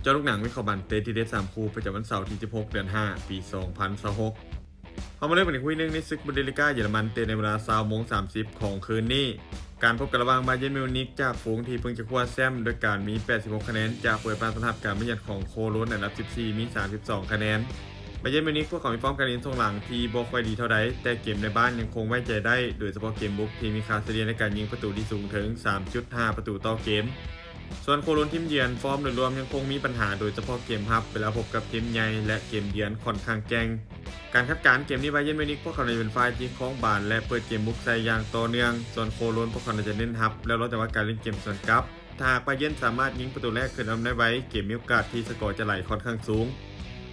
จ้าลูกหนังวิเคราะห์บันเตที่เด็ด3คู่ประจำวันเสาร์ที่16เดือน5ปี2026เขามาเริ่มกันอีกคู่นึงในศึกบุนเดสลิก้าเยอรมันเตะในเวลา20:30ของคืนนี้การพบกันระหว่างบาเยิร์นมิวนิกจากฝูงที่เพิ่งจะคว้าแชมป์โดยการมี86คะแนนจากเปิดบ้านต้อนรับการมาเยือนของโคโลนอันดับ14มี32คะแนนบาเยิร์นมิวนิกพวกเขามีฟอร์มการเล่นช่วงหลังที่บ่ค่อยดีเท่าใดแต่เกมในบ้านยังคงไว้ใจได้โดยเฉพาะเกมบุกที่มีค่าเฉลี่ยในการยิงประตูที่สูงถึง 3.5 ประตูต่อเกมส่วนโคโลนทีมเยือนฟอร์มโดยรวมยังคงมีปัญหาโดยเฉพาะเกมรับเวลาพบกับทีมใหญ่และเกมเยือนค่อนข้างแกร่งการคาดการณ์เกมนี้บาเยิร์นมิวนิกพวกเขาในเป็นฝ่ายที่ครองบาลและเปิดเกมบุกใส่อย่างต่อเนื่องส่วนโคโลนพวกเขาจะเน้นรับแล้วเราจะว่าการเล่นเกมสวนกลับถ้าหากบาเยิร์นสามารถยิงประตูแรกขึ้นนำได้ไว้เกมมีโอกาสที่สกอร์จะไหลค่อนข้างสูง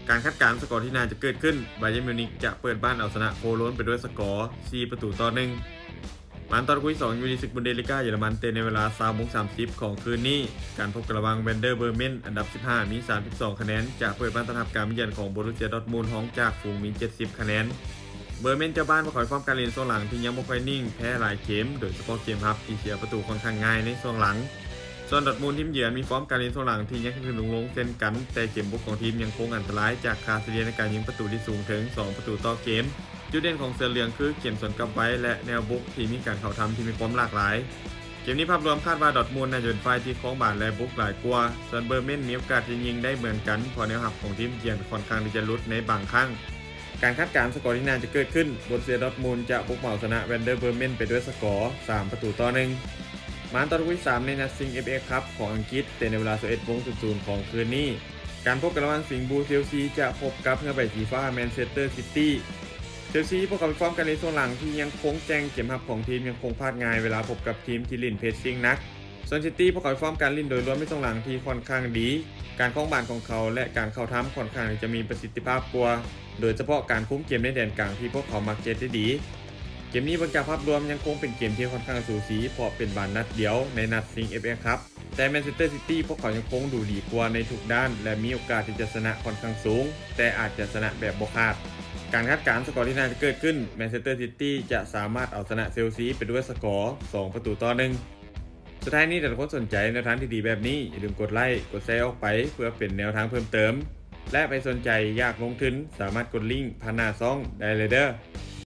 การคาดการณ์สกอร์ที่น่าจะเกิดขึ้นบาเยิร์นมิวนิกจะเปิดบ้านเอาชนะโคโลนไปด้วยสกอร์4-1มันตอนคุย2อยู่ในศึกบุนเดสลิก้าเยอรมันเตะในเวลา20:30ของคืนนี้การพบกันระหว่างเวนเดอร์เบอร์เมนอันดับ15มี32คะแนนจะเปิดบ้านต้อนรับการมาเยือนของโบรุสเซียดอร์ทมุนด์ห้องจากฝูงมี70คะแนนเบอร์เมนเจ้าบ้านประกอบฟอร์มการเล่นช่วงหลังที่ยังไม่ค่อยนิ่งแพ้หลายเกมโดยเฉพาะเกมรับที่เสียประตูค่อนข้างง่ายในช่วงหลังส่วนดอร์ทมุนด์ทีมเยือนมีฟอร์มการเล่นช่วงหลังที่ยังขึ้นลงเช่นกันแต่เกมบุกของทีมยังคงอันตรายจากค่าเฉลี่ยในการยิงประตูที่สูงถึง2ประตูต่อเกมจุดเด่นของเสือเหลืองคือเกมสวนกลับไว้และแนวบุกที่มีการเข้าทำที่มีความหลากหลายเกมนี้ภาพรวมคาดว่าดอร์ทมุนด์น่าจะเป็นฝ่ายที่ครองบาลและบุกหลายกว่าส่วนเบอร์เมนมีโอกาสที่ยิงได้เหมือนกันเพราะแนวรับของทีมเยือนค่อนข้างที่จะลุดในบางครั้งการคาดการณ์สกอร์ที่น่าจะเกิดขึ้นโบรุสเซียดอร์ทมุนด์จะบุกเหมาชนะเวนเดอร์เบอร์เมนไปด้วยสกอร์3-1มาตอนที่3ในนัดซิง FA คัพของอังกฤษเตะในเวลา 11:00 ของคืนนี้การพบกันระหว่างสิงห์บลูเชลซีจะพบกับเงือกใบสีฟ้าแมนเชสเตอร์ซิตี้เชลซีพวกเขาไปฟอร์มกันในช่วงหลังที่ยังคงแจ้งเกมรับของทีมยังคงพลาดง่ายเวลาพบกับทีมที่ลิ่นเพสซิ่งนักส่วนซิตี้พวกเขาไปฟอร์มการลิ่นโดยรวมในช่วงหลังที่ค่อนข้างดีการคล้องบาลของเขาและการเข้าทำค่อนข้างจะมีประสิทธิภาพกว่าโดยเฉพาะการคุ้มเกมในแดนกลางที่พวกเขามักเจ็ดได้ดีเกมนี้บรรจากภาพรวมยังคงเป็นเกมที่ค่อนข้างสูสีเพราะเป็นบาลนัดเดียวในนัดซิง FA คัพแต่แมนเชสเตอร์ซิตี้พวกเขายังคงดูดีกว่าในทุกด้านและมีโอกาสที่จะชนะค่อนข้างสูงแต่อาจจะชนะแบบบ่คาดการคาดการณ์สกอร์ที่น่าจะเกิดขึ้นแมนเชสเตอร์ซิตี้จะสามารถเอาชนะเชลซีไปด้วยสกอร์2-1สุดท้ายนี้ถ้าทุกคนสนใจแนวทางที่ดีแบบนี้อย่าลืมกดไลค์กดแชร์ออกไปเพื่อเป็นแนวทางเพิ่มเติมและไปสนใจอยากลงทุนสามารถกดลิงก์ผ่านหน้าซ่องได้เลยเด้อ